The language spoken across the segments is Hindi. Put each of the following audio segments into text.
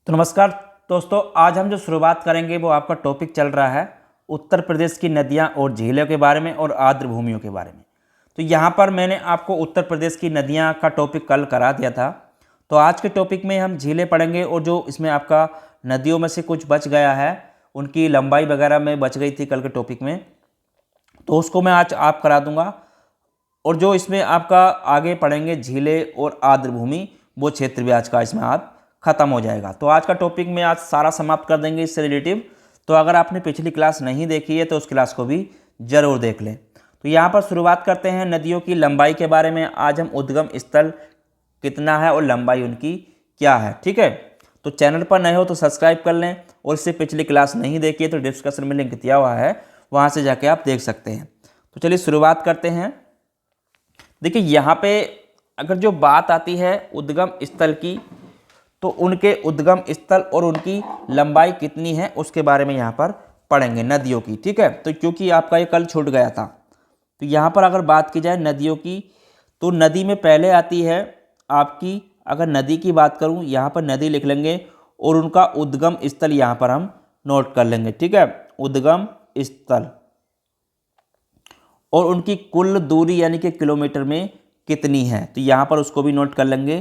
तो नमस्कार दोस्तों, आज हम जो शुरुआत करेंगे वो आपका टॉपिक चल रहा है उत्तर प्रदेश की नदियां और झीलों के बारे में और आर्द्र भूमियों के बारे में। तो यहाँ पर मैंने आपको उत्तर प्रदेश की नदियां का टॉपिक कल करा दिया था। तो आज के टॉपिक में हम झीलें पढ़ेंगे और जो इसमें आपका नदियों में से कुछ बच गया है, उनकी लंबाई वगैरह में बच गई थी कल के टॉपिक में, तो उसको मैं आज आप करा दूंगा। और जो इसमें आपका आगे पढ़ेंगे झीलें और आर्द्र भूमि, वो क्षेत्र भी आज का इसमें आप खत्म हो जाएगा। तो आज का टॉपिक में आज सारा समाप्त कर देंगे इससे रिलेटिव। तो अगर आपने पिछली क्लास नहीं देखी है तो उस क्लास को भी जरूर देख लें। तो यहाँ पर शुरुआत करते हैं नदियों की लंबाई के बारे में। आज हम उद्गम स्थल कितना है और लंबाई उनकी क्या है, ठीक है। तो चैनल पर नए हो तो सब्सक्राइब कर लें, और इससे पिछली क्लास नहीं देखी है तो डिस्क्रिप्शन में लिंक दिया हुआ है, वहाँ से जाके आप देख सकते हैं। तो चलिए शुरुआत करते हैं। देखिए यहाँ पे अगर जो बात आती है उद्गम स्थल की, तो उनके उद्गम स्थल और उनकी लंबाई कितनी है उसके बारे में यहाँ पर पढ़ेंगे नदियों की, ठीक है। तो क्योंकि आपका ये कल छूट गया था, तो यहाँ पर अगर बात की जाए नदियों की, तो नदी में पहले आती है आपकी, अगर नदी की बात करूँ यहाँ पर नदी लिख लेंगे और उनका उद्गम स्थल यहाँ पर हम नोट कर लेंगे, ठीक है। उद्गम स्थल और उनकी कुल दूरी यानी कि किलोमीटर में कितनी है, तो यहाँ पर उसको भी नोट कर लेंगे।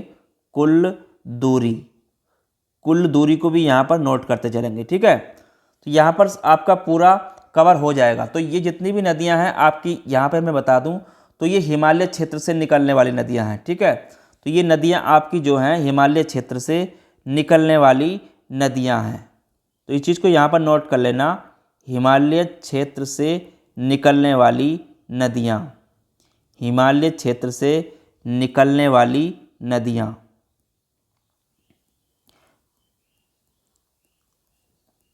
कुल दूरी को भी यहाँ पर नोट करते चलेंगे, ठीक है। तो यहाँ पर आपका पूरा कवर हो जाएगा। तो ये जितनी भी नदियाँ हैं आपकी, यहाँ पर मैं बता दूँ तो ये हिमालय क्षेत्र से निकलने वाली नदियाँ हैं, ठीक है। तो ये नदियाँ आपकी जो हैं हिमालय क्षेत्र से निकलने वाली नदियाँ हैं। तो इस चीज़ को यहाँ पर नोट कर लेना, हिमालय क्षेत्र से निकलने वाली नदियाँ, हिमालय क्षेत्र से निकलने वाली नदियाँ।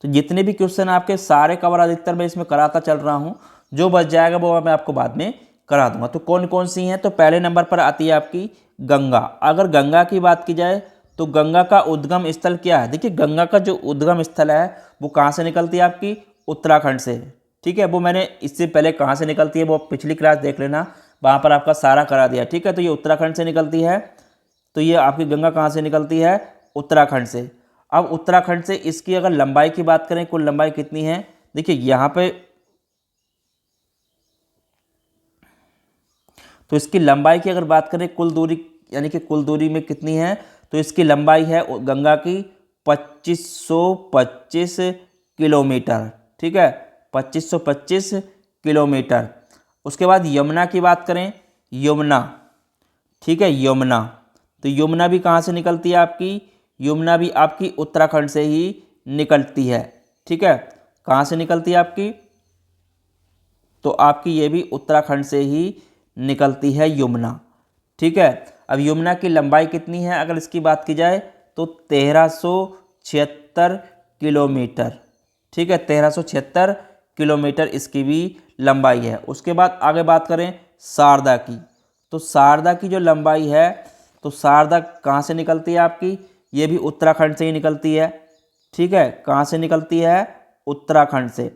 तो जितने भी क्वेश्चन आपके सारे कवर अधिकतर मैं इसमें कराता चल रहा हूँ, जो बच जाएगा वो मैं आपको बाद में करा दूंगा। तो कौन कौन सी हैं, तो पहले नंबर पर आती है आपकी गंगा। अगर गंगा की बात की जाए तो गंगा का उद्गम स्थल क्या है। देखिए गंगा का जो उद्गम स्थल है वो कहाँ से निकलती है, आपकी उत्तराखंड से, ठीक है। वो मैंने इससे पहले कहाँ से निकलती है वो पिछली क्लास देख लेना, वहाँ पर आपका सारा करा दिया, ठीक है। तो ये उत्तराखंड से निकलती है। तो ये आपकी गंगा कहाँ से निकलती है, उत्तराखंड से। अब उत्तराखंड से इसकी अगर लंबाई की बात करें, कुल लंबाई कितनी है, देखिए यहाँ पे, तो इसकी लंबाई की अगर बात करें कुल दूरी यानी कि कुल दूरी में कितनी है, तो इसकी लंबाई है गंगा की 2525 किलोमीटर, ठीक है, 2525 किलोमीटर। उसके बाद यमुना की बात करें, यमुना, ठीक है, यमुना, तो यमुना भी कहाँ से निकलती है आपकी, यमुना भी आपकी उत्तराखंड से ही निकलती है, ठीक है। कहाँ से निकलती है आपकी, तो आपकी ये भी उत्तराखंड से ही निकलती है यमुना, ठीक है। अब यमुना की लंबाई कितनी है अगर इसकी बात की जाए, तो 1376 किलोमीटर, ठीक है, 1376 किलोमीटर इसकी भी लंबाई है। उसके बाद आगे बात करें शारदा की, तो शारदा की जो लंबाई है, तो शारदा कहाँ से निकलती है आपकी, ये भी उत्तराखंड से ही निकलती है, ठीक है। कहाँ से निकलती है, उत्तराखंड से।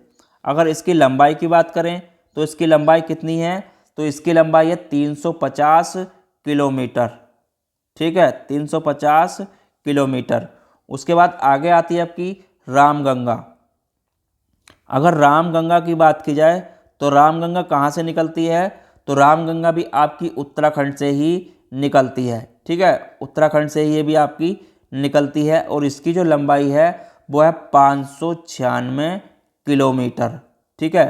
अगर इसकी लंबाई की बात करें तो इसकी लंबाई कितनी है, तो इसकी लंबाई है 350 किलोमीटर, ठीक है, 350 किलोमीटर। उसके बाद आगे आती है आपकी रामगंगा। अगर रामगंगा की बात की जाए तो रामगंगा कहाँ से निकलती है, तो रामगंगा भी आपकी उत्तराखंड से ही निकलती है, ठीक है, उत्तराखंड से ही ये भी आपकी निकलती है। और इसकी जो लंबाई है वो है 596 किलोमीटर, ठीक है,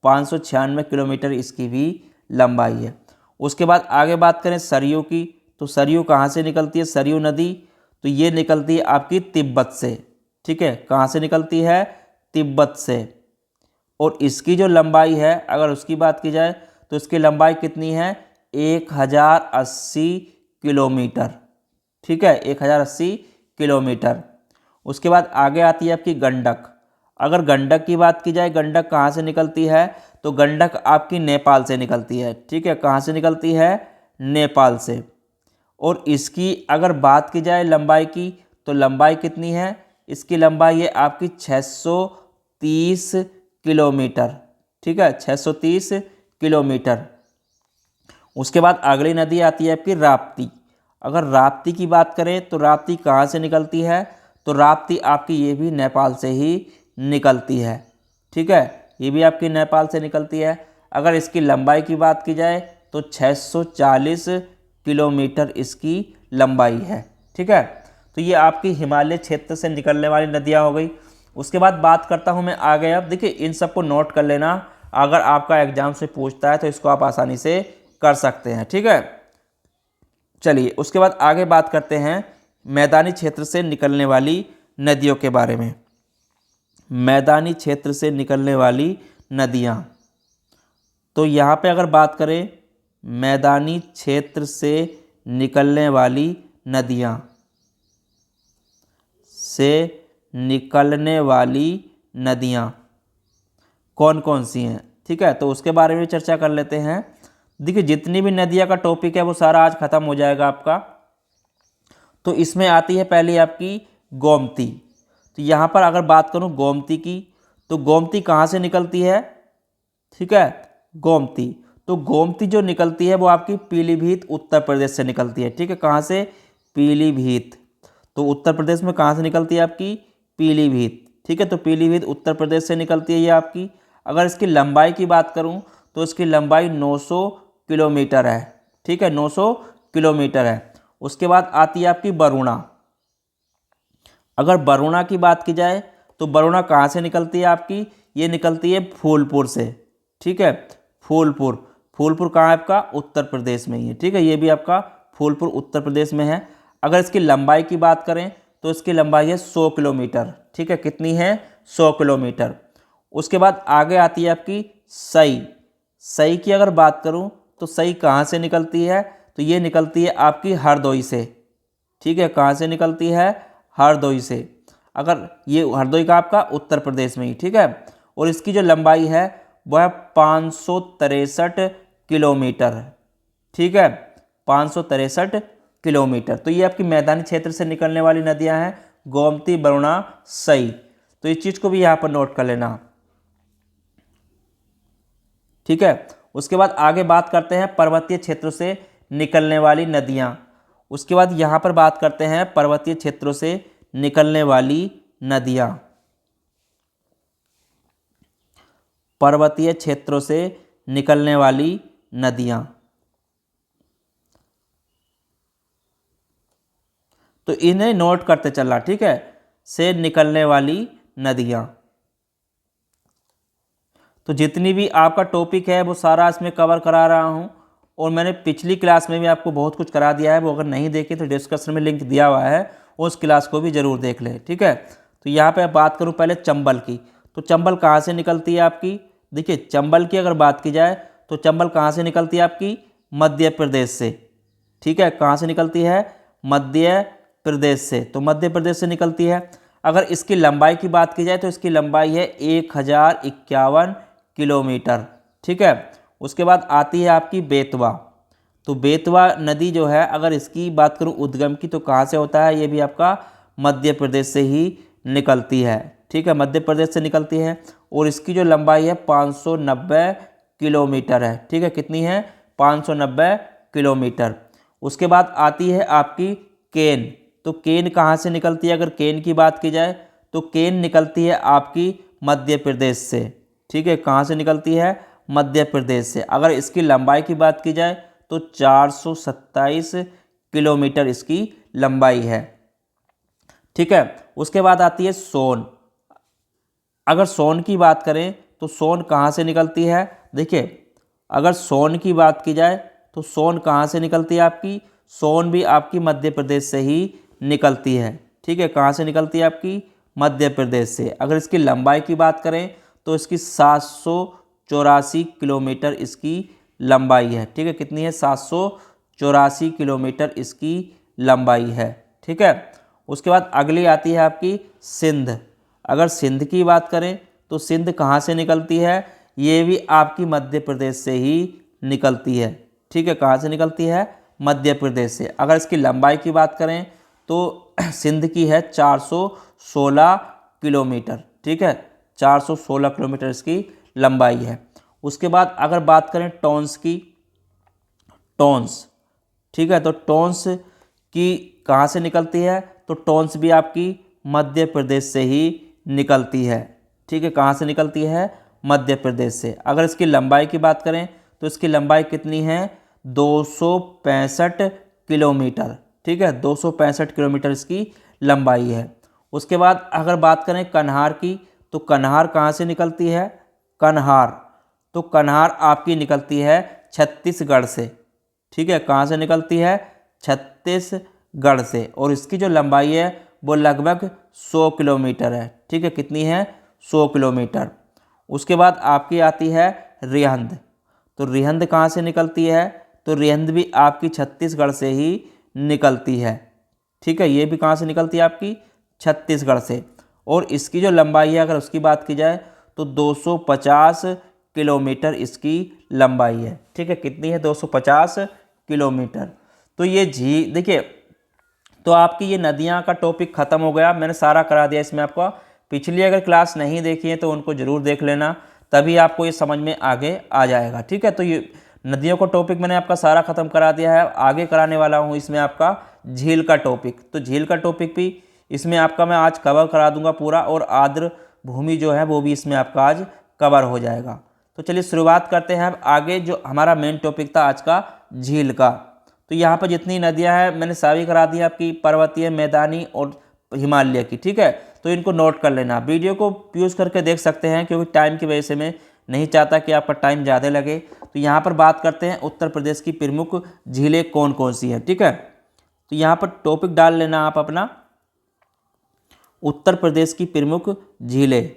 596 किलोमीटर इसकी भी लंबाई है। उसके बाद आगे बात करें सरयू की, तो सरयू कहाँ से निकलती है, सरयू नदी, तो ये निकलती है आपकी तिब्बत से, ठीक है। कहाँ से निकलती है, तिब्बत से। और इसकी जो लंबाई है अगर उसकी बात की जाए तो इसकी लंबाई कितनी है, 1080 किलोमीटर, ठीक है, 1080 किलोमीटर। उसके बाद आगे आती है आपकी गंडक। अगर गंडक की बात की जाए, गंडक कहाँ से निकलती है, तो गंडक आपकी नेपाल से निकलती है, ठीक है। कहाँ से निकलती है, नेपाल से। और इसकी अगर बात की जाए लंबाई की, तो लंबाई कितनी है, इसकी लंबाई है आपकी 630 किलोमीटर, ठीक है, 630 किलोमीटर। उसके बाद अगली नदी आती है आपकी राप्ती। अगर राप्ती की बात करें तो राप्ती कहाँ से निकलती है, तो राप्ती आपकी ये भी नेपाल से ही निकलती है। ठीक है, ये भी आपकी नेपाल से निकलती है। अगर इसकी लंबाई की बात की जाए तो 640 किलोमीटर इसकी लंबाई है। ठीक है, तो ये आपकी हिमालय क्षेत्र से निकलने वाली नदियाँ हो गई। उसके बाद बात करता हूँ मैं आगे। अब देखिए, इन सबको नोट कर लेना, अगर आपका एग्जाम से पूछता है तो इसको आप आसानी से कर सकते हैं। ठीक है, चलिए उसके बाद आगे बात करते हैं मैदानी क्षेत्र से निकलने वाली नदियों के बारे में। मैदानी क्षेत्र से निकलने वाली नदियाँ, तो यहाँ पे अगर बात करें मैदानी क्षेत्र से निकलने वाली नदियाँ, कौन कौन सी हैं। ठीक है, तो उसके बारे में चर्चा कर लेते हैं। देखिए, जितनी भी नदियाँ का टॉपिक है वो सारा आज खत्म हो जाएगा आपका। तो इसमें आती है पहली आपकी गोमती। तो यहाँ पर अगर बात करूँ गोमती की, तो गोमती कहाँ से निकलती है। ठीक है, गोमती, तो गोमती जो निकलती है वो आपकी पीलीभीत उत्तर प्रदेश से निकलती है। ठीक है, कहाँ से, पीलीभीत। तो उत्तर प्रदेश में कहाँ से निकलती है आपकी, पीलीभीत। ठीक है, तो पीलीभीत उत्तर प्रदेश से निकलती है ये आपकी। अगर इसकी लंबाई की बात करूं तो इसकी लंबाई 900 किलोमीटर है। ठीक है, 900 किलोमीटर है। उसके बाद आती है आपकी वरुणा। अगर वरुणा की बात की जाए तो वरुणा कहाँ से निकलती है आपकी, ये निकलती है फूलपुर से। ठीक है, फूलपुर कहाँ है आपका, उत्तर प्रदेश में ही है। ठीक है, ये भी आपका फूलपुर उत्तर प्रदेश में है। अगर इसकी लंबाई की बात करें तो इसकी लंबाई है 100 किलोमीटर। ठीक है, कितनी है, 100 किलोमीटर। उसके बाद आगे आती है आपकी सई। सई की अगर बात करूं तो सई कहाँ से निकलती है, तो ये निकलती है आपकी हरदोई से। ठीक है, कहाँ से निकलती है, हरदोई से। अगर ये हरदोई का आपका उत्तर प्रदेश में ही। ठीक है, और इसकी जो लंबाई है वह 563 किलोमीटर। ठीक है, 563 किलोमीटर। तो ये आपकी मैदानी क्षेत्र से निकलने वाली नदियां हैं, गोमती, वरुणा, सई। तो इस चीज़ को भी यहाँ पर नोट कर लेना। ठीक है, उसके बाद आगे बात करते हैं पर्वतीय क्षेत्रों से निकलने वाली नदियाँ। उसके बाद यहाँ पर बात करते हैं पर्वतीय क्षेत्रों से निकलने वाली नदियाँ। पर्वतीय क्षेत्रों से निकलने वाली नदियाँ, तो इन्हें नोट करते चलना। ठीक है, से निकलने वाली नदियाँ, तो जितनी भी आपका टॉपिक है वो सारा इसमें कवर करा रहा हूँ। और मैंने पिछली क्लास में भी आपको बहुत कुछ करा दिया है, वो अगर नहीं देखे तो डिस्क्रिप्शन में लिंक दिया हुआ है, उस क्लास को भी ज़रूर देख लें। ठीक है, तो यहाँ पे बात करूँ पहले चंबल की। तो चंबल कहाँ से निकलती है आपकी, देखिए चंबल की अगर बात की जाए तो चंबल कहाँ से निकलती है आपकी, मध्य प्रदेश से। ठीक है, कहाँ से निकलती है, मध्य प्रदेश से। तो मध्य प्रदेश से निकलती है। अगर इसकी लंबाई की बात की जाए तो इसकी लंबाई है 1051 किलोमीटर। ठीक है, उसके बाद आती है आपकी बेतवा। तो बेतवा नदी जो है, अगर इसकी बात करूं उद्गम की, तो कहाँ से होता है, ये भी आपका मध्य प्रदेश से ही निकलती है। ठीक है, मध्य प्रदेश से निकलती है और इसकी जो लंबाई है 590 किलोमीटर है। ठीक है, कितनी है, 590 किलोमीटर। उसके बाद आती है आपकी केन। तो केन कहाँ से निकलती है, अगर केन की बात की जाए तो केन निकलती है आपकी मध्य प्रदेश से। ठीक है, कहाँ से निकलती है, मध्य प्रदेश से। अगर इसकी लंबाई की बात की जाए तो 427 किलोमीटर इसकी लंबाई है। ठीक है, उसके बाद आती है सोन। अगर सोन की बात करें तो सोन कहाँ से निकलती है, देखिए अगर सोन की बात की जाए तो सोन कहाँ से निकलती है आपकी, सोन भी आपकी मध्य प्रदेश से ही निकलती है। ठीक है, कहाँ से निकलती है आपकी, मध्य प्रदेश से। अगर इसकी लंबाई की बात करें तो इसकी 784 किलोमीटर इसकी लंबाई है। ठीक है, कितनी है, 784 किलोमीटर इसकी लंबाई है। ठीक है, उसके बाद अगली आती है आपकी सिंध। अगर सिंध की बात करें तो सिंध कहाँ से निकलती है, ये भी आपकी मध्य प्रदेश से ही निकलती है। ठीक है, कहाँ से निकलती है, मध्य प्रदेश से। अगर इसकी लंबाई की बात करें तो सिंध की है 416 किलोमीटर। ठीक है, 416 किलोमीटर इसकी लंबाई है। उसके बाद अगर बात करें टॉन्स की, टॉन्स, ठीक है, तो टॉन्स की कहाँ से निकलती है, तो टॉन्स भी आपकी मध्य प्रदेश से ही निकलती है। ठीक है, कहाँ से निकलती है? मध्य प्रदेश से। अगर इसकी लंबाई की बात करें तो इसकी लंबाई कितनी है? 265 किलोमीटर। ठीक है, 265 किलोमीटर इसकी लंबाई है। उसके बाद अगर बात करें कन्हार की, तो कन्हार कहाँ से निकलती है? कन्हार, तो कन्हार आपकी निकलती है छत्तीसगढ़ से। ठीक है, कहाँ से निकलती है? छत्तीसगढ़ से। और इसकी जो लंबाई है वो लगभग 100 किलोमीटर है। ठीक है, कितनी है? 100 किलोमीटर। उसके बाद आपकी आती है रिहंद। तो रिहंद कहाँ से निकलती है? तो रिहंद भी आपकी छत्तीसगढ़ से ही निकलती है। ठीक है, ये भी कहाँ से निकलती है? आपकी छत्तीसगढ़ से। और इसकी जो लंबाई है अगर उसकी बात की जाए तो 250 किलोमीटर इसकी लंबाई है। ठीक है, कितनी है? 250 किलोमीटर। तो ये झील देखिए, तो आपकी ये नदियाँ का टॉपिक ख़त्म हो गया, मैंने सारा करा दिया इसमें आपको। पिछली अगर क्लास नहीं देखी है तो उनको ज़रूर देख लेना, तभी आपको ये समझ में आगे आ जाएगा। ठीक है, तो ये नदियों का टॉपिक मैंने आपका सारा ख़त्म करा दिया है। आगे कराने वाला हूँ इसमें आपका झील का टॉपिक। तो झील का टॉपिक भी इसमें आपका मैं आज कवर करा दूंगा पूरा, और आर्द्र भूमि जो है वो भी इसमें आपका आज कवर हो जाएगा। तो चलिए शुरुआत करते हैं अब आगे, जो हमारा मेन टॉपिक था आज का, झील का। तो यहाँ पर जितनी नदियाँ हैं मैंने सारी करा दी आपकी, पर्वतीय, मैदानी और हिमालय की। ठीक है, तो इनको नोट कर लेना। वीडियो को यूज़ करके देख सकते हैं, क्योंकि टाइम की वजह से मैं नहीं चाहता कि आपका टाइम ज़्यादा लगे। तो यहाँ पर बात करते हैं उत्तर प्रदेश की प्रमुख झीलें कौन कौन सी हैं। ठीक है, तो यहाँ पर टॉपिक डाल लेना आप अपना, उत्तर प्रदेश की प्रमुख झीलें।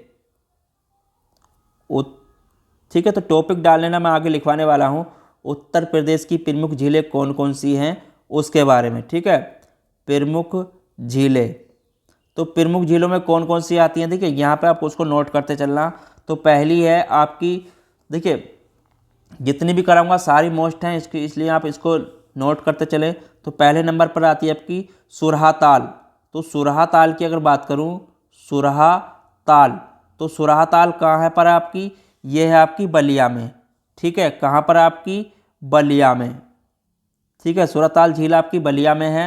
ठीक है, तो टॉपिक डाल लेना, मैं आगे लिखवाने वाला हूँ उत्तर प्रदेश की प्रमुख झीलें कौन कौन सी हैं उसके बारे में। ठीक है, प्रमुख झीलें, तो प्रमुख झीलों में कौन कौन सी आती हैं? देखिए यहाँ पे आपको उसको नोट करते चलना। तो पहली है आपकी, देखिए जितनी भी कराऊंगा सारी मोस्ट हैं इसकी, इसलिए आप इसको नोट करते चले। तो पहले नंबर पर आती है आपकी सुरहा ताल। तो सुरहा ताल की अगर बात करूं, सुरहा ताल, तो सुरहा ताल कहाँ पर है आपकी? ये है आपकी बलिया में। ठीक है, कहाँ पर है आपकी? बलिया में। ठीक है, सुरहा ताल झील आपकी बलिया में है।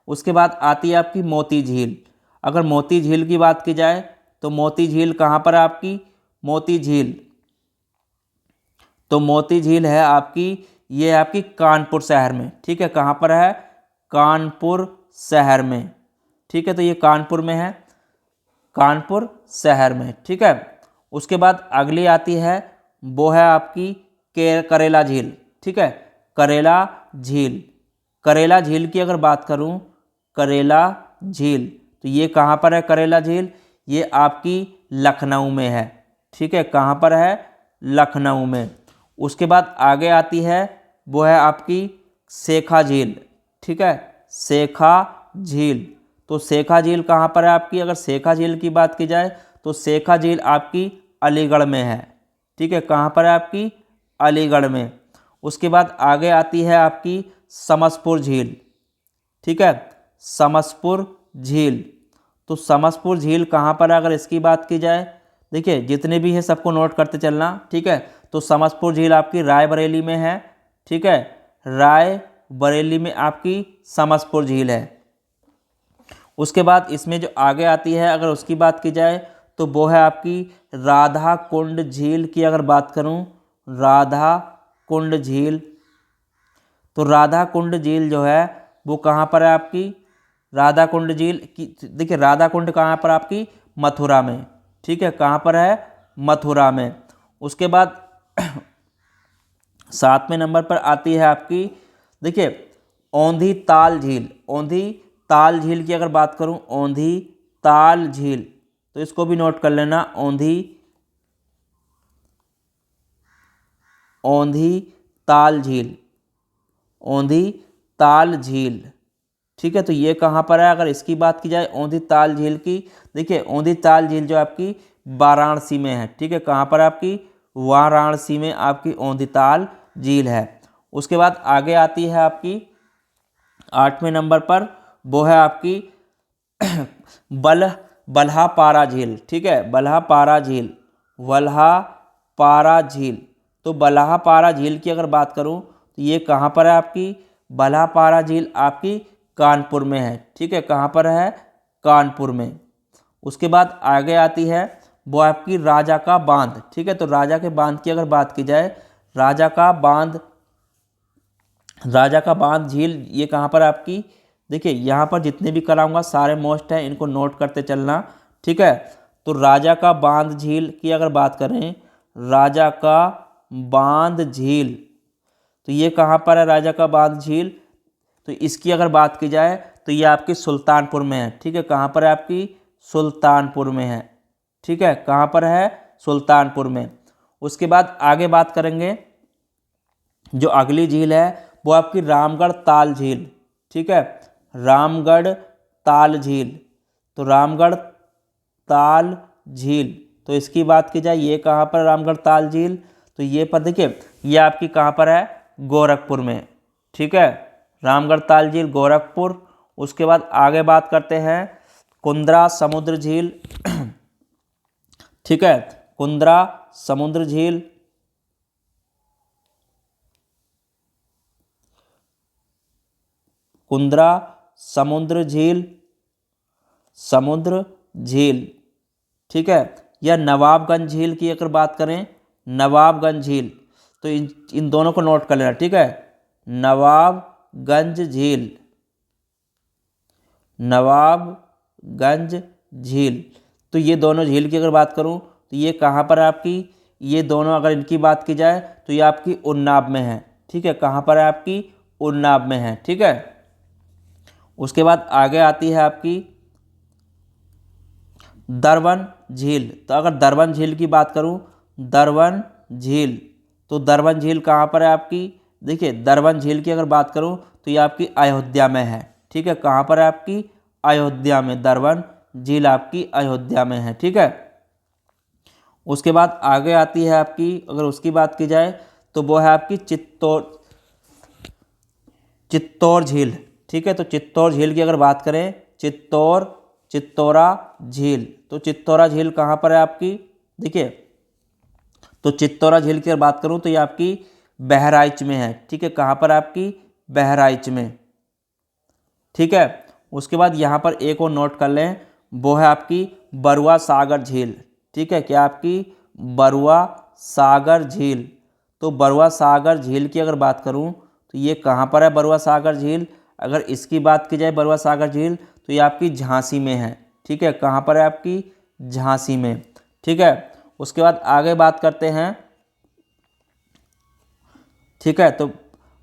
उसके बाद आती है आपकी मोती झील। अगर मोती झील की बात की जाए तो मोती झील कहाँ पर है आपकी? मोती झील, तो मोती झील है आपकी, ये है आपकी कानपुर शहर में। ठीक है, कहाँ पर है? कानपुर शहर में। ठीक है, तो ये कानपुर में है, कानपुर शहर में। ठीक है, उसके बाद अगली आती है, वो है आपकी करेला झील। ठीक है, करेला झील। करेला झील की अगर बात करूं, करेला झील, तो ये कहाँ पर है? करेला झील ये आपकी लखनऊ में है। ठीक है, कहाँ पर है? लखनऊ में। उसके बाद आगे आती है, वो है आपकी सेखा झील। ठीक है, सेखा झील, तो सेखा झील कहाँ पर है आपकी? अगर सेखा झील की बात की जाए तो सेखा झील आपकी अलीगढ़ में है। ठीक है, कहाँ पर है आपकी? अलीगढ़ में। उसके बाद आगे आती है आपकी समसपुर झील। ठीक है, समसपुर झील, तो समसपुर झील कहाँ पर है? अगर इसकी बात की जाए, देखिए जितने भी हैं सबको नोट करते चलना। ठीक है, तो समसपुर झील आपकी रायबरेली में है। ठीक है, रायबरेली में आपकी समसपुर झील है। उसके बाद इसमें जो आगे आती है अगर उसकी बात की जाए तो वो है आपकी राधा कुंड झील की। अगर बात करूं, राधा कुंड झील, तो राधा कुंड झील जो है वो कहाँ पर है आपकी? राधा कुंड झील की, देखिए राधा कुंड कहाँ पर आपकी? मथुरा में। ठीक है, कहाँ पर है? मथुरा में। उसके बाद 7वें नंबर पर आती है आपकी, देखिए औंधी ताल झील। औंधी ताल झील की अगर बात करूं, औंधी ताल झील, तो इसको भी नोट कर लेना, औंधी ताल झील, औंधी ताल झील। ठीक है, तो ये कहाँ पर है? अगर इसकी बात की जाए औंधी ताल झील की, देखिए औंधी ताल झील जो आपकी वाराणसी में है। ठीक है, कहाँ पर आपकी? वाराणसी में आपकी औंधी ताल झील है। उसके बाद आगे आती है आपकी 8वें नंबर पर, वो है आपकी बल्हापारा झील। ठीक है, बल्हापारा झील, बल्हापारा झील, तो बल्हापारा झील की अगर बात करूं तो ये कहाँ पर है आपकी? बल्हापारा झील आपकी कानपुर में है। ठीक है, कहाँ पर है? कानपुर में। उसके बाद आगे आती है वो आपकी राजा का बांध। ठीक है, तो राजा के बांध की अगर बात की जाए, राजा का बांध, राजा का बांध झील ये कहाँ पर आपकी, देखिए यहाँ पर जितने भी कराऊंगा सारे मोस्ट हैं, इनको नोट करते चलना। ठीक है, तो राजा का बांध झील की अगर बात करें, राजा का बांध झील, तो ये कहाँ पर है राजा का बांध झील, तो इसकी अगर बात की जाए तो ये आपकी सुल्तानपुर में है। ठीक है, कहाँ पर है आपकी, सुल्तानपुर में है। ठीक है, कहाँ पर है, सुल्तानपुर में। उसके बाद आगे बात करेंगे, जो अगली झील है वो आपकी रामगढ़ ताल झील। ठीक है, रामगढ़ ताल झील, तो रामगढ़ ताल झील, तो इसकी बात की जाए ये कहाँ पर रामगढ़ ताल झील, तो ये पर देखिए ये आपकी कहाँ पर है, गोरखपुर में। ठीक है, रामगढ़ ताल झील गोरखपुर। उसके बाद आगे बात करते हैं कुंद्रा समुद्र झील। ठीक है, कुंद्रा समुद्र झील, कुंद्रा समुद्र झील, समुद्र झील। ठीक है, या नवाबगंज झील की अगर बात करें, नवाबगंज झील, तो इन दोनों को नोट कर लेना। ठीक है, नवाबगंज झील, नवाबगंज झील, तो ये दोनों झील की अगर बात करूं तो ये कहाँ पर है आपकी, ये दोनों अगर इनकी बात की जाए तो ये आपकी उन्नाव में है। ठीक है, कहाँ पर है आपकी, उन्नाव में है। ठीक है, उसके बाद आगे आती है आपकी दरवन झील। तो अगर दरवन झील की बात करूं, दरवन झील, तो दरवन झील कहाँ पर है आपकी, देखिए दरवन झील की अगर बात करूं तो ये आपकी अयोध्या में है। ठीक है, कहाँ पर है आपकी, अयोध्या में, दरवन झील आपकी अयोध्या में है। ठीक है, उसके बाद आगे आती है आपकी, अगर उसकी बात की जाए तो वो है आपकी चित्तौड़ झील। ठीक है, तो चित्तौड़ झील की अगर बात करें, चित्तौरा झील, तो चित्तौरा झील कहाँ पर है आपकी, देखिए तो चित्तौरा झील की अगर बात करूँ तो ये आपकी बहराइच में है। ठीक है, कहाँ पर आपकी, बहराइच में। ठीक है, उसके बाद यहाँ पर एक और नोट कर लें, वो है आपकी बरुआ सागर झील। ठीक है, क्या आपकी, बरुआ सागर झील, तो बरुआ सागर झील की अगर बात करूँ तो ये कहाँ पर है बरुआ सागर झील, अगर इसकी बात की जाए बरुआ सागर झील तो ये आपकी झांसी में है। ठीक है, कहाँ पर है आपकी, झांसी में। ठीक है, उसके बाद आगे बात करते हैं। ठीक है, तो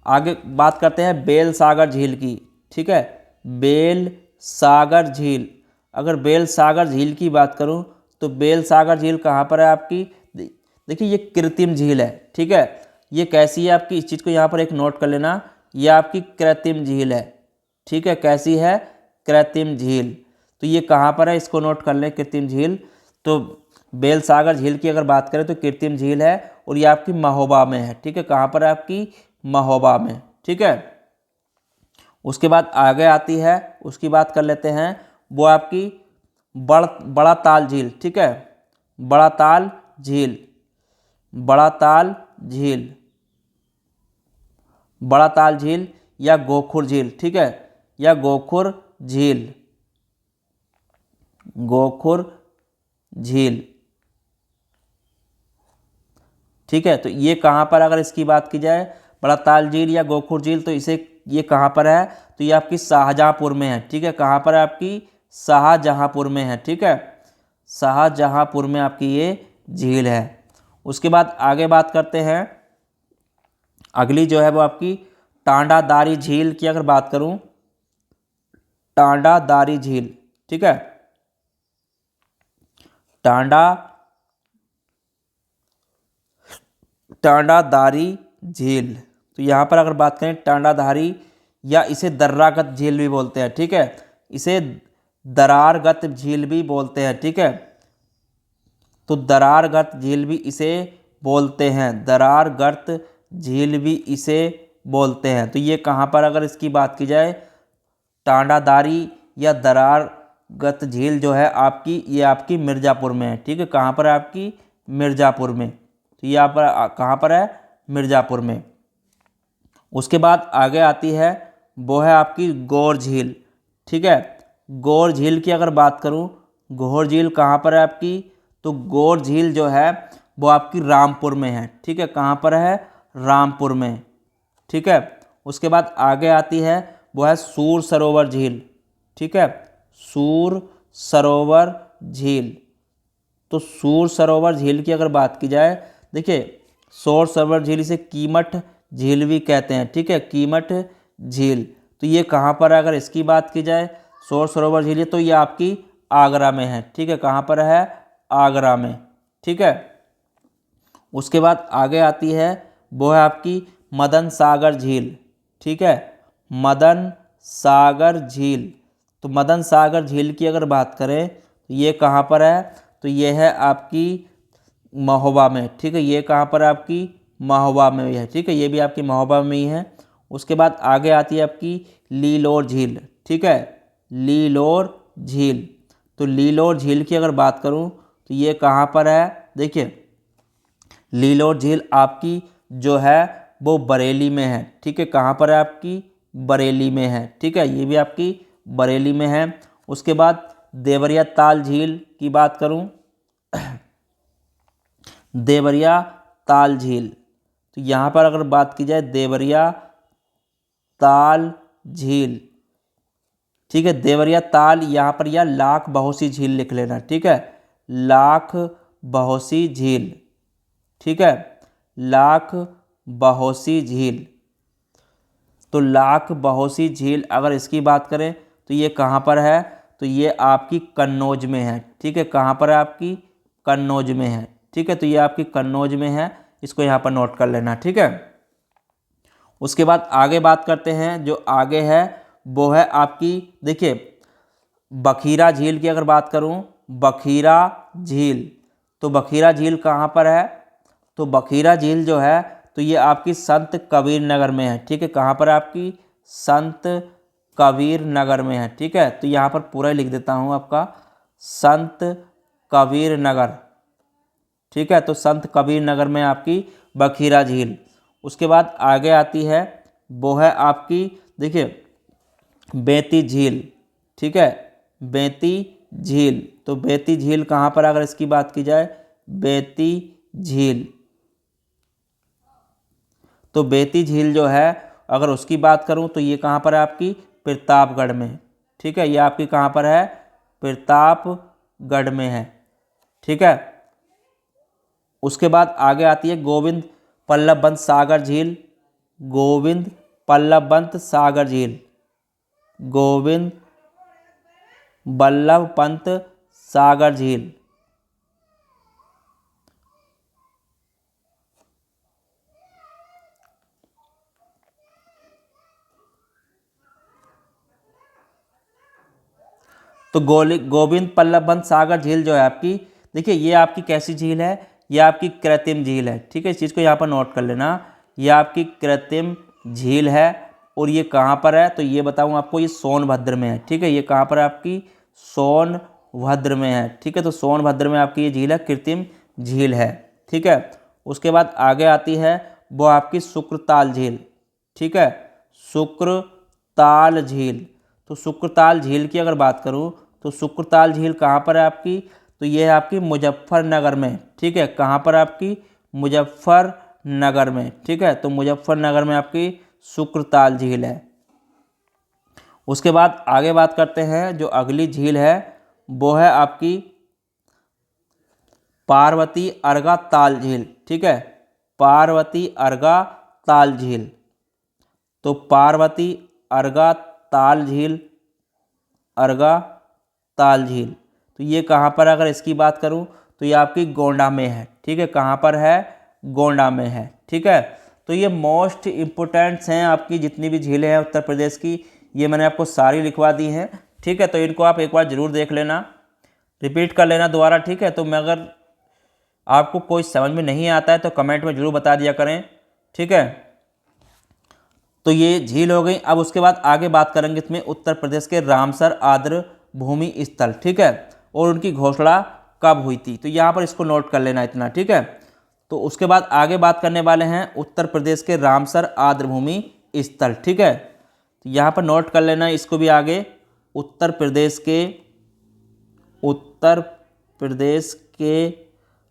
आगे बात करते हैं बेल सागर झील की। ठीक है, बेल सागर झील, अगर बेल सागर झील की बात करूं तो बेल सागर झील कहाँ पर है आपकी, देखिए ये कृत्रिम झील है। ठीक है, ये कैसी है आपकी, इस चीज़ को यहाँ पर एक नोट कर लेना, ये आपकी कृत्रिम झील है। ठीक है, कैसी है, कृत्रिम झील, तो ये कहाँ पर है, इसको नोट कर लें, कृत्रिम झील। तो बेल सागर झील की अगर बात करें तो कृत्रिम झील है और ये आपकी महोबा में है। ठीक है, कहाँ पर है आपकी, महोबा में। ठीक है, उसके बाद आगे आती है, उसकी बात कर लेते हैं, वो आपकी बड़ा ताल झील। ठीक है, बड़ा ताल झील, बड़ा ताल झील, बड़ा ताल झील या गोखुर झील। ठीक है, या गोखुर झील, गोखुर झील। ठीक है, तो ये कहाँ पर अगर इसकी बात की जाए, बड़ा ताल झील या गोखुर झील, तो इसे ये कहाँ पर है, तो ये आपकी शाहजहाँपुर में है। ठीक है, कहाँ पर है आपकी, शाहजहाँपुर में है। ठीक है, शाहजहाँपुर में आपकी ये झील है। उसके बाद आगे बात करते हैं, अगली जो है वो आपकी टांडादारी झील की अगर बात करूं, टांडादारी झील। ठीक है, टांडादारी झील, तो यहाँ पर अगर बात करें टांडाधारी, या इसे दर्रागत झील भी बोलते हैं। ठीक है, इसे दरारगत झील भी बोलते हैं। ठीक है, तो दरारगत झील भी इसे बोलते हैं, दरारगत झील भी इसे बोलते हैं। तो ये कहाँ पर अगर इसकी बात की जाए, टांडादारी या दरारगत झील जो है आपकी, ये आपकी मिर्ज़ापुर में है। ठीक है, कहाँ पर है आपकी, मिर्ज़ापुर में। तो ये यहाँ पर कहाँ पर है, मिर्ज़ापुर में। उसके बाद आगे आती है वो है आपकी गौर झील। ठीक है, गौर झील की अगर बात करूँ, घोर झील कहाँ पर है आपकी? तो घोर झील जो है वो आपकी रामपुर में है। ठीक है, कहाँ पर है? रामपुर में। ठीक है, उसके बाद आगे आती है वो है सूर सरोवर झील। ठीक है, सूर सरोवर झील। तो सूर सरोवर झील की अगर बात की जाए, देखिए सूर सरोवर झील इसे कीमठ झील भी कहते हैं। ठीक है, कीमठ झील। तो ये कहाँ पर है अगर इसकी बात की जाए, सूर सरोवर झील, तो ये आपकी आगरा में है। ठीक है, कहाँ पर है? आगरा में। ठीक है, उसके बाद आगे आती है वो है आपकी मदन सागर झील। ठीक है, मदन सागर झील। तो मदन सागर झील की अगर बात करें तो ये कहाँ पर है? तो ये है आपकी महोबा में। ठीक है, ये कहाँ पर है? आपकी महोबा में है। ठीक है, ये भी आपकी महोबा में ही है। उसके बाद आगे आती है आपकी लीलोर झील। ठीक है, लीलोर झील। तो लीलोर झील की अगर बात करूँ तो ये कहाँ पर है? देखिए लीलोर झील आपकी जो है वो बरेली में है। ठीक है, कहाँ पर है? आपकी बरेली में है। ठीक है, ये भी आपकी बरेली में है। उसके बाद देवरिया ताल झील की बात करूं, देवरिया ताल झील, तो यहाँ पर अगर बात की जाए देवरिया ताल झील। ठीक है, देवरिया ताल, यहाँ पर या लाख बहोसी झील लिख लेना। ठीक है, लाख बहोसी झील। ठीक है, लाख बहोसी झील। तो लाख बहोसी झील अगर इसकी बात करें तो ये कहाँ पर है? तो ये आपकी कन्नौज में है। ठीक है, कहाँ पर है? आपकी कन्नौज में है। ठीक है, तो ये आपकी कन्नौज में है, इसको यहाँ पर नोट कर लेना। ठीक है, उसके बाद आगे बात करते हैं, जो आगे है वो है आपकी, देखिए बखीरा झील की अगर बात करूँ, बखीरा झील, तो बखीरा झील कहाँ पर है? तो बखीरा झील जो है तो ये आपकी संत कबीर नगर में है। ठीक है, कहाँ पर आपकी? संत कबीर नगर में है। ठीक है, तो यहाँ पर पूरा लिख देता हूँ आपका संत कबीर नगर। ठीक है, तो संत कबीर नगर में आपकी बखीरा झील। उसके बाद आगे आती है वो है आपकी, देखिए बेती झील। ठीक है, बेती झील। तो बेती झील कहाँ पर अगर इसकी बात की जाए, बेती झील, तो बेती झील जो है अगर उसकी बात करूं तो ये कहाँ पर है? आपकी प्रतापगढ़ में। ठीक है, ये आपकी कहाँ पर है? प्रतापगढ़ में है। ठीक है, उसके बाद आगे आती है गोविंद पल्लवबंत सागर झील। गोविंद पल्लवबंत सागर झील, गोविंद बल्लभ पंत सागर झील। तो गोविंद पल्लवबंत सागर झील जो है आपकी, देखिए ये आपकी कैसी झील है? ये आपकी कृत्रिम झील है। ठीक है, इस चीज़ को यहाँ पर नोट कर लेना, ये आपकी कृत्रिम झील है। और ये कहाँ पर है? तो ये बताऊँ आपको, ये सोनभद्र में है। ठीक है, ये कहाँ पर है? आपकी सोनभद्र में है। ठीक है, तो सोनभद्र में आपकी ये झील है, कृत्रिम झील है। ठीक है, उसके बाद आगे आती है वो आपकी शुक्रताल झील। ठीक है, शुक्रताल झील। तो शुक्रताल झील की अगर बात करूं तो शुक्रताल झील कहाँ पर है आपकी? तो ये है आपकी मुजफ्फरनगर में। ठीक है, कहाँ पर आपकी? मुजफ्फरनगर में। ठीक है, तो मुजफ्फरनगर में आपकी शुक्रताल झील है। उसके बाद आगे बात करते हैं, जो अगली झील है वो है आपकी पार्वती अर्गा ताल झील। ठीक है, पार्वती अर्गा ताल झील। तो पार्वती अर्गा ताल झील, अर्गा ताल झील, तो ये कहाँ पर अगर इसकी बात करूँ तो ये आपकी गोंडा में है। ठीक है, कहाँ पर है? गोंडा में है। ठीक है, तो ये मोस्ट इम्पोर्टेंट्स हैं आपकी जितनी भी झीलें हैं उत्तर प्रदेश की, ये मैंने आपको सारी लिखवा दी हैं। ठीक है, तो इनको आप एक बार ज़रूर देख लेना, रिपीट कर लेना दोबारा। ठीक है, तो मैं अगर आपको कोई समझ में नहीं आता है तो कमेंट में ज़रूर बता दिया करें। ठीक है, तो ये झील हो गई। अब उसके बाद आगे बात करेंगे इसमें उत्तर प्रदेश के रामसर आर्द्र भूमि स्थल। ठीक है, और उनकी घोषणा कब हुई थी? तो यहाँ पर इसको नोट कर लेना इतना। ठीक है, तो उसके बाद आगे बात करने वाले हैं उत्तर प्रदेश के रामसर आर्द्र भूमि स्थल। ठीक है, तो यहाँ पर नोट कर लेना इसको भी आगे, उत्तर प्रदेश के उत्तर प्रदेश के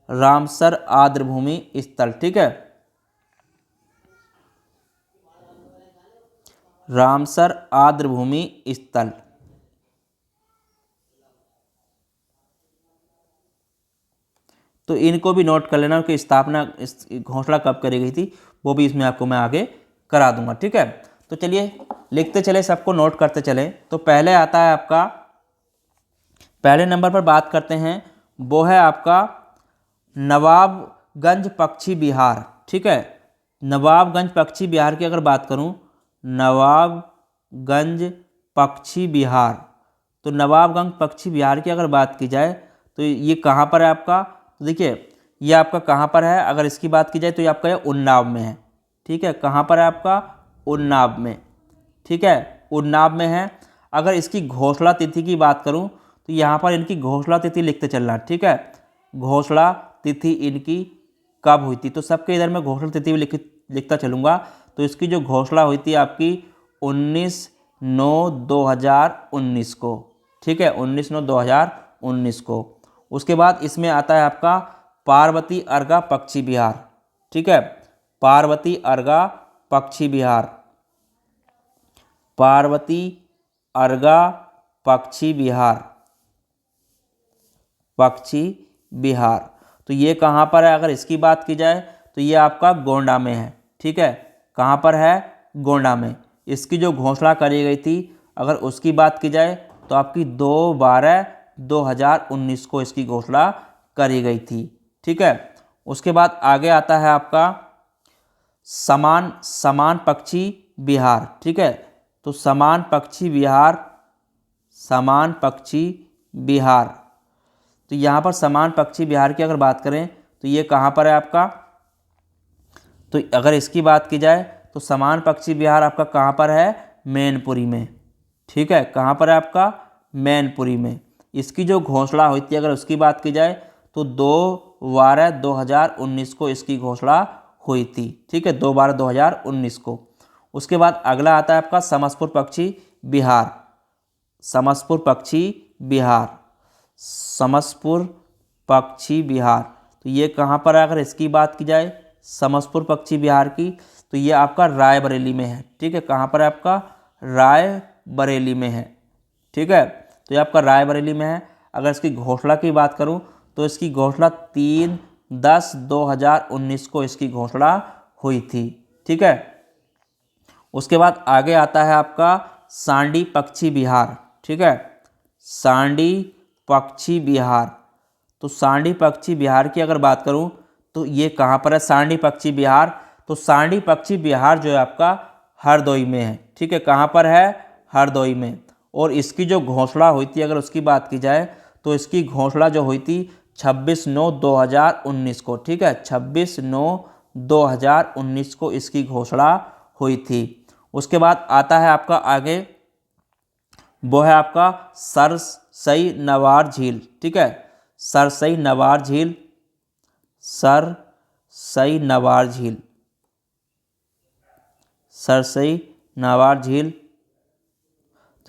रामसर आर्द्रभूमि स्थल। ठीक है, रामसर आर्द्रभूमि स्थल। तो इनको भी नोट कर लेना कि स्थापना इस घोषणा कब करी गई थी, वो भी इसमें आपको मैं आगे करा दूंगा। ठीक है, तो चलिए लिखते चले, सबको नोट करते चले। तो पहले आता है आपका, पहले नंबर पर बात करते हैं, वो है आपका नवाबगंज पक्षी विहार। ठीक है, नवाबगंज पक्षी विहार की अगर बात करूं, नवाबगंज पक्षी विहार, तो नवाबगंज पक्षी विहार की अगर बात की जाए तो ये कहाँ पर है आपका, तो देखिए ये आपका कहाँ पर है, अगर इसकी बात की जाए तो ये आपका ये उन्नाव में है। ठीक है, कहाँ पर है आपका, उन्नाव में। ठीक है, उन्नाव में है। अगर इसकी घोषणा तिथि की बात करूं तो यहाँ पर इनकी घोषणा तिथि लिखते चलना। ठीक है, घोषणा तिथि इनकी कब हुई थी, तो सबके इधर मैं घोषणा तिथि भी लिखता चलूँगा। तो इसकी जो घोषणा हुई थी आपकी 19/9/2019 को। ठीक है, 19/9/2019 को। उसके बाद इसमें आता है आपका पार्वती अर्गा पक्षी विहार। ठीक है, पार्वती अर्गा पक्षी विहार, पार्वती अर्गा पक्षी विहार, पक्षी विहार। तो ये कहाँ पर है, अगर इसकी बात की जाए तो ये आपका गोंडा में है। ठीक है, कहाँ पर है, गोंडा में। इसकी जो घोषणा करी गई थी अगर उसकी बात की जाए तो आपकी 2/12/2019 को इसकी घोषणा करी गई थी। ठीक है, उसके बाद आगे आता है आपका समान पक्षी विहार। ठीक है, तो समान पक्षी विहार, समान पक्षी विहार। तो यहाँ पर समान पक्षी विहार की अगर बात करें तो ये कहाँ पर है आपका, तो अगर इसकी बात की जाए तो समान पक्षी विहार आपका कहाँ पर है, मैनपुरी में। ठीक है, कहाँ पर है आपका, मैनपुरी में। इसकी जो घोषणा हुई थी अगर उसकी बात की जाए तो 2/12/2019 को इसकी घोषणा हुई थी। ठीक है, 2/12/2019 को। उसके बाद अगला आता है आपका समसपुर पक्षी विहार, समसपुर पक्षी विहार, समसपुर पक्षी विहार। तो ये कहाँ पर है, अगर इसकी बात की जाए समसपुर पक्षी विहार की, तो ये आपका रायबरेली में है। ठीक है, कहाँ पर है आपका, रायबरेली में है। ठीक है, तो ये आपका रायबरेली में है। अगर इसकी घोषणा की बात करूँ तो इसकी घोषणा 3/10/2019 को इसकी घोषणा हुई थी। ठीक है, उसके बाद आगे आता है आपका सांडी पक्षी विहार। ठीक है, सांडी पक्षी विहार। तो सांडी पक्षी विहार की अगर बात करूं तो ये कहाँ पर है, सांडी पक्षी विहार। तो सांडी पक्षी विहार जो है आपका हरदोई में है। ठीक है, कहाँ पर है, हरदोई में। और इसकी जो घोषणा हुई थी अगर उसकी बात की जाए तो इसकी घोषणा जो हुई थी 26/9/2019 को। ठीक है, 26/9/2019 को इसकी घोषणा हुई थी। उसके बाद आता है आपका आगे, वो है आपका सरसई नवार झील। ठीक है, सरसई नवार झील, सरसई नवार झील, सरसई नवार झील।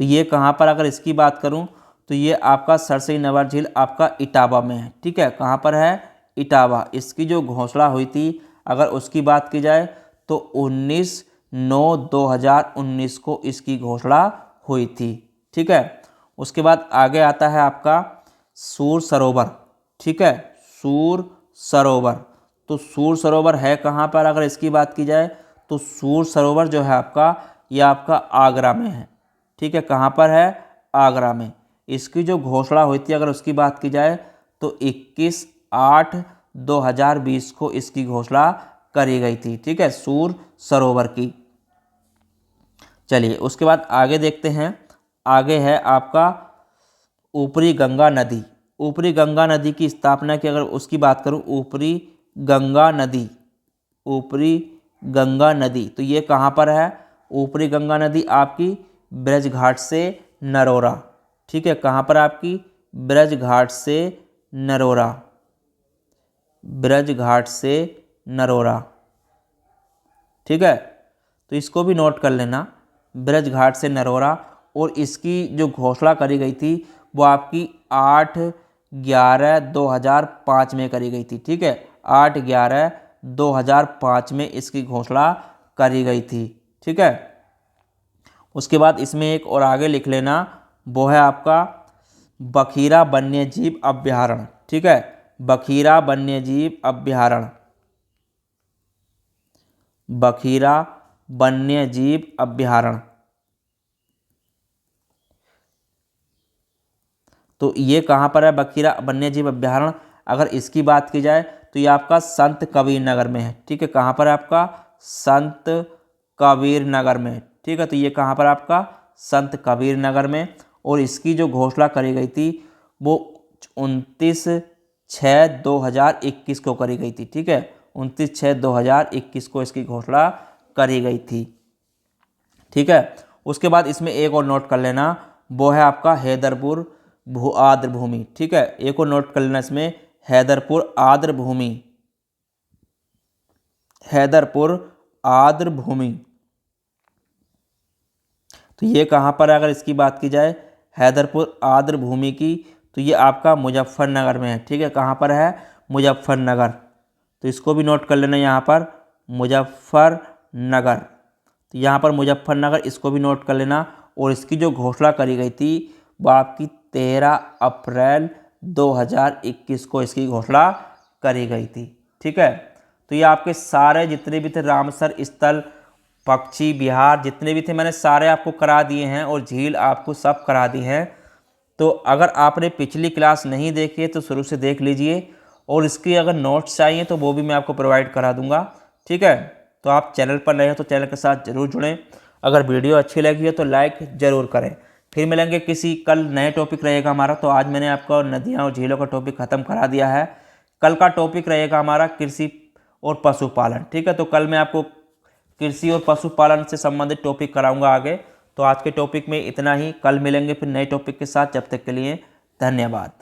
तो ये कहाँ पर, अगर इसकी बात करूँ तो ये आपका सरसई नवार झील आपका इटावा में है। ठीक है, कहाँ पर है, इटावा। इसकी जो घोषणा हुई थी अगर उसकी बात की जाए तो 19/9/2019 को इसकी घोषणा हुई थी। ठीक है, उसके बाद आगे आता है आपका सूर सरोवर। ठीक है, सूर सरोवर। तो सूर सरोवर है कहाँ पर, अगर इसकी बात की जाए तो सूर सरोवर जो है आपका ये आपका आगरा में है। ठीक है, कहाँ पर है, आगरा में। इसकी जो घोषणा हुई थी अगर उसकी बात की जाए तो 21/8/2020 को इसकी घोषणा करी गई थी। ठीक है, सूर सरोवर की। चलिए उसके बाद आगे देखते हैं। आगे है आपका ऊपरी गंगा नदी। ऊपरी गंगा नदी की स्थापना की अगर उसकी बात करूं, ऊपरी गंगा नदी, ऊपरी गंगा नदी। तो ये कहाँ पर है, ऊपरी गंगा नदी आपकी ब्रज घाट से नरोरा। ठीक है, कहाँ पर आपकी, ब्रज घाट से नरोरा, ब्रज घाट से नरोरा। ठीक है, तो इसको भी नोट कर लेना, ब्रज घाट से नरोरा। और इसकी जो घोषणा करी गई थी वो आपकी 8 8/11/2005 में करी गई थी। ठीक है, 8/11/2005 में इसकी घोषणा करी गई थी। ठीक है, उसके बाद इसमें एक और आगे लिख लेना, वो है आपका बखीरा वन्यजीव अभ्यारण्य। ठीक है, बखीरा वन्यजीव अभ्यारण्य, बखीरा वन्यजीव अभ्यारण्य। तो ये कहाँ पर है बखीरा वन्यजीव अभ्यारण्य? अगर इसकी बात की जाए तो ये आपका संत कबीर नगर में है। ठीक है, कहाँ पर है आपका? संत कबीर नगर में। ठीक है, तो ये कहाँ पर आपका? संत कबीर नगर में। और इसकी जो घोषणा करी गई थी वो 29/6/2021 को करी गई थी। ठीक है, 29/6/2021 को इसकी घोषणा करी गई थी। ठीक है, उसके बाद इसमें एक और नोट कर लेना, वो है आपका हैदरपुर भू आर्द्र भूमि। ठीक है, एक और नोट कर लेना इसमें, हैदरपुर आर्द्र भूमि, हैदरपुर आर्द्र भूमि। तो ये कहाँ पर है? अगर इसकी बात की जाए हैदरपुर आर्द्र भूमि की, तो ये आपका मुजफ्फरनगर में है। ठीक है, कहाँ पर है? मुजफ्फरनगर। तो इसको भी नोट कर लेना यहाँ पर, मुजफ्फरनगर। तो यहाँ पर मुजफ्फरनगर, इसको भी नोट कर लेना। और इसकी जो घोषणा करी गई थी वो आपकी 13 अप्रैल 2021 को इसकी घोषणा करी गई थी। ठीक है, तो ये आपके सारे जितने भी थे रामसर स्थल, पक्षी विहार जितने भी थे, मैंने सारे आपको करा दिए हैं और झील आपको सब करा दी हैं। तो अगर आपने पिछली क्लास नहीं देखी है तो शुरू से देख लीजिए, और इसकी अगर नोट्स चाहिए तो वो भी मैं आपको प्रोवाइड करा दूंगा। ठीक है, तो आप चैनल पर नए हो तो चैनल के साथ जरूर जुड़ें। अगर वीडियो अच्छी लगी है तो लाइक ज़रूर करें। फिर मिलेंगे किसी, कल नए टॉपिक रहेगा हमारा। तो आज मैंने आपको नदियाँ और झीलों का टॉपिक ख़त्म करा दिया है। कल का टॉपिक रहेगा हमारा कृषि और पशुपालन। ठीक है, तो कल मैं आपको कृषि और पशुपालन से संबंधित टॉपिक कराऊंगा आगे। तो आज के टॉपिक में इतना ही, कल मिलेंगे फिर नए टॉपिक के साथ। जब तक के लिए धन्यवाद।